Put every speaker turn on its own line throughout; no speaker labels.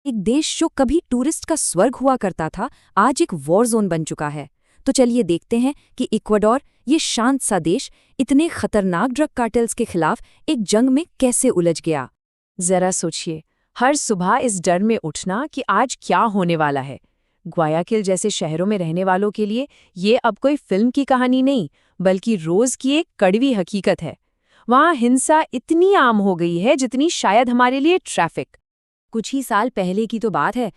एक देश जो कभी टूरिस्ट का स्वर्ग हुआ करता था, आज एक वॉर जोन बन चुका है। तो चलिए देखते हैं कि इक्वाडोर, ये शांत सा देश, इतने खतरनाक ड्रग कार्टेल्स के खिलाफ एक जंग में कैसे उलझ गया।
जरा सोचिए, हर सुबह इस डर में उठना कि आज क्या होने वाला है। ग्वायाकिल जैसे शहरों में रहने वालों के लिए ये अब कोई फिल्म की कहानी नहीं, बल्कि रोज की एक कड़वी हकीकत है। वहाँ हिंसा इतनी आम हो गई है जितनी शायद हमारे लिए ट्रैफिक।
कुछ ही साल पहले की तो बात है।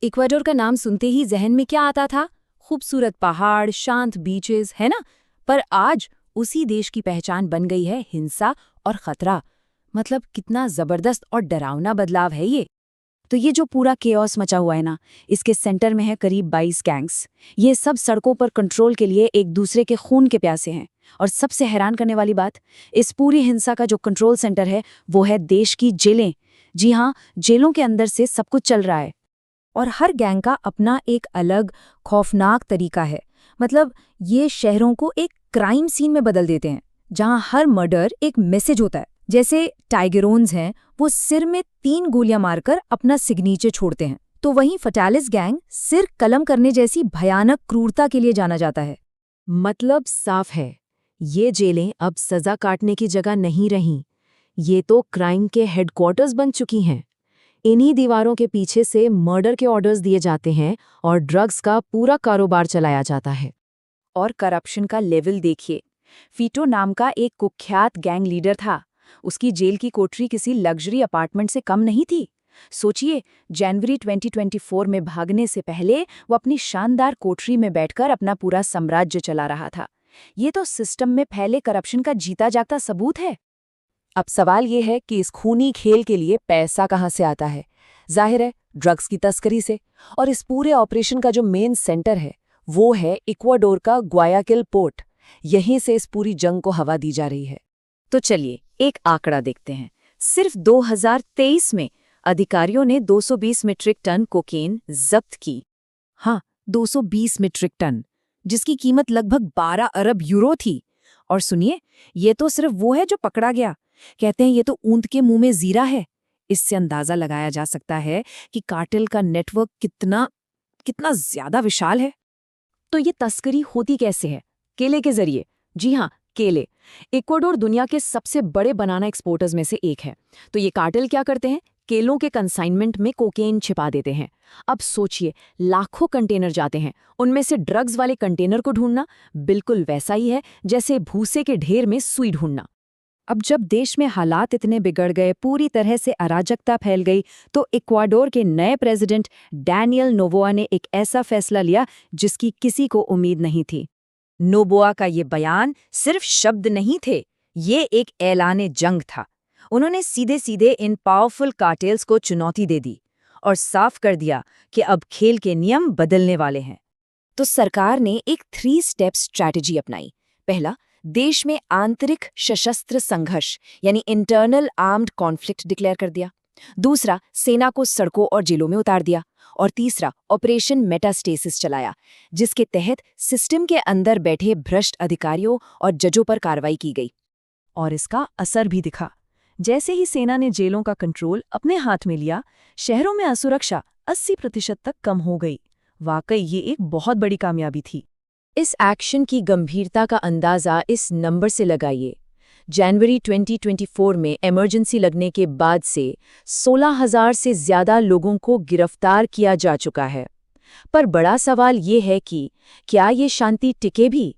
इक्वाडोर का नाम सुनते ही जहन में क्या आता था? खूबसूरत पहाड़, शांत बीचेस, है ना? पर आज उसी देश की पहचान बन गई है हिंसा और खतरा। मतलब कितना जबरदस्त और डरावना बदलाव है ये। तो ये जो पूरा केओस मचा हुआ है ना, इसके सेंटर में है करीब 22 गैंग्स। ये सब सड़कों पर कंट्रोल के लिए एक दूसरे के खून के प्यासे हैं। और सबसे हैरान करने वाली बात, इस पूरी हिंसा का जो कंट्रोल सेंटर है वो है देश की जेलें। जी हाँ, जेलों के अंदर से सब कुछ चल रहा है। और हर गैंग का अपना एक अलग खौफनाक तरीका है। मतलब ये शहरों को एक क्राइम सीन में बदल देते हैं, जहां हर मर्डर एक मैसेज होता है। जैसे टाइगरोन्स हैं, वो सिर में 3 गोलियां मारकर अपना सिग्नेचर छोड़ते हैं। तो वहीं फटालिस गैंग सिर कलम करने जैसी भयानक क्रूरता के लिए जाना जाता है।
मतलब साफ है, ये जेलें अब सजा काटने की जगह नहीं रहीं। ये तो क्राइम के हेडक्वार्टर्स बन चुकी हैं। इन्हीं दीवारों के पीछे से मर्डर के ऑर्डर्स दिए जाते हैं और ड्रग्स का पूरा कारोबार चलाया जाता है।
और करप्शन का लेवल देखिए। फीटो नाम का एक कुख्यात गैंग लीडर था। उसकी जेल की कोठरी किसी लग्जरी अपार्टमेंट से कम नहीं थी। सोचिए, जनवरी 2024 में भागने से पहले वो अपनी शानदार कोठरी में बैठकर अपना पूरा साम्राज्य चला रहा था। ये तो सिस्टम में फैले करप्शन का जीता जागता सबूत है।
अब सवाल ये है कि इस खूनी खेल के लिए पैसा कहाँ से आता है? जाहिर है, ड्रग्स की तस्करी से। और इस पूरे ऑपरेशन का जो मेन सेंटर है वो है इक्वाडोर का ग्वायाकिल पोर्ट। यहीं से इस पूरी जंग को हवा दी जा रही है।
तो चलिए एक आंकड़ा देखते हैं। सिर्फ 2023 में अधिकारियों ने 220 मीट्रिक टन कोकेन जब्त की। हाँ, 220 मीट्रिक टन, जिसकी कीमत लगभग 12 अरब यूरो थी। और सुनिए, ये तो सिर्फ वो है जो पकड़ा गया। कहते हैं ये तो ऊंट के मुंह में जीरा है। इससे अंदाजा लगाया जा सकता है कि कार्टेल का नेटवर्क कितना कितना ज्यादा विशाल है। तो ये तस्करी होती कैसे है? केले के जरिए। जी हाँ, केले। इक्वाडोर दुनिया के सबसे बड़े बनाना एक्सपोर्टर्स में से एक है। तो ये कार्टेल क्या करते हैं? केलों के कंसाइनमेंट में कोकेन छिपा देते हैं। अब सोचिए, लाखों कंटेनर जाते हैं, उनमें से ड्रग्स वाले कंटेनर को ढूंढना बिल्कुल वैसा ही है जैसे भूसे के ढेर में सुई ढूंढना। अब जब देश में हालात इतने बिगड़ गए, पूरी तरह से अराजकता फैल गई, तो इक्वाडोर के नए प्रेसिडेंट डैनियल नोबोआ ने एक ऐसा फैसला लिया जिसकी किसी को उम्मीद नहीं थी। नोबोआ का ये बयान सिर्फ शब्द नहीं थे, ये एक ऐलान जंग था। उन्होंने सीधे सीधे इन पावरफुल कार्टेल्स को चुनौती दे दी और साफ कर दिया कि अब खेल के नियम बदलने वाले हैं। तो सरकार ने एक 3 स्टेप स्ट्रैटेजी अपनाई। पहला, देश में आंतरिक सशस्त्र संघर्ष यानी इंटरनल आर्म्ड कॉन्फ्लिक्ट डिक्लेयर कर दिया। दूसरा, सेना को सड़कों और जेलों में उतार दिया। और तीसरा, ऑपरेशन मेटास्टेसिस चलाया, जिसके तहत सिस्टम के अंदर बैठे भ्रष्ट अधिकारियों और जजों पर कार्रवाई की गई। और इसका असर भी दिखा। जैसे ही सेना ने जेलों का कंट्रोल अपने हाथ में लिया, शहरों में असुरक्षा 80% तक कम हो गई। वाकई ये एक बहुत बड़ी कामयाबी थी। इस एक्शन की गंभीरता का अंदाजा इस नंबर से लगाइए। जनवरी 2024 में इमरजेंसी लगने के बाद से 16,000 से ज्यादा लोगों को गिरफ्तार किया जा चुका है। पर बड़ा सवाल ये है कि क्या ये शांति टिके भी?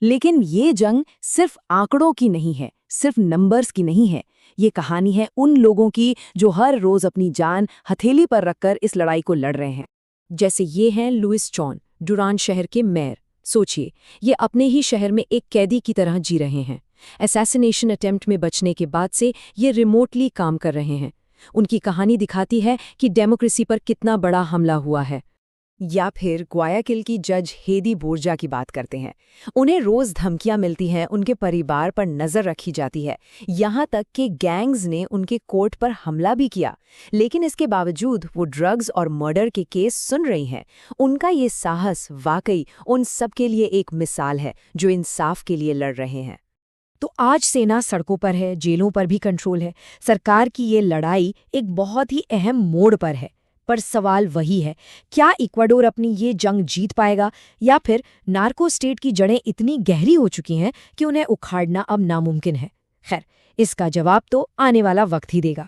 लेकिन ये जंग सिर्फ आंकड़ों की नहीं है, सिर्फ नंबर्स की नहीं है। ये कहानी है उन लोगों की जो हर रोज अपनी जान हथेली पर रखकर इस लड़ाई को लड़ रहे हैं। जैसे ये हैं लुइस चॉन, डुरान शहर के मेयर। सोचिए, ये अपने ही शहर में एक कैदी की तरह जी रहे हैं। असैसिनेशन अटेम्प्ट में बचने के बाद से ये रिमोटली काम कर रहे हैं। उनकी कहानी दिखाती है कि डेमोक्रेसी पर कितना बड़ा हमला हुआ है। या फिर ग्वायाकिल की जज हेदी बोर्जा की बात करते हैं। उन्हें रोज धमकियां मिलती हैं, उनके परिवार पर नजर रखी जाती है, यहाँ तक कि गैंग्स ने उनके कोर्ट पर हमला भी किया। लेकिन इसके बावजूद वो ड्रग्स और मर्डर के केस सुन रही हैं। उनका ये साहस वाकई उन सब के लिए एक मिसाल है जो इंसाफ के लिए लड़ रहे हैं। तो आज सेना सड़कों पर है, जेलों पर भी कंट्रोल है। सरकार की ये लड़ाई एक बहुत ही अहम मोड़ पर है।
पर सवाल वही है, क्या इक्वाडोर अपनी ये जंग जीत पाएगा या फिर नार्को स्टेट की जड़ें इतनी गहरी हो चुकी हैं कि उन्हें उखाड़ना अब नामुमकिन है? खैर, इसका जवाब तो आने वाला वक्त ही देगा।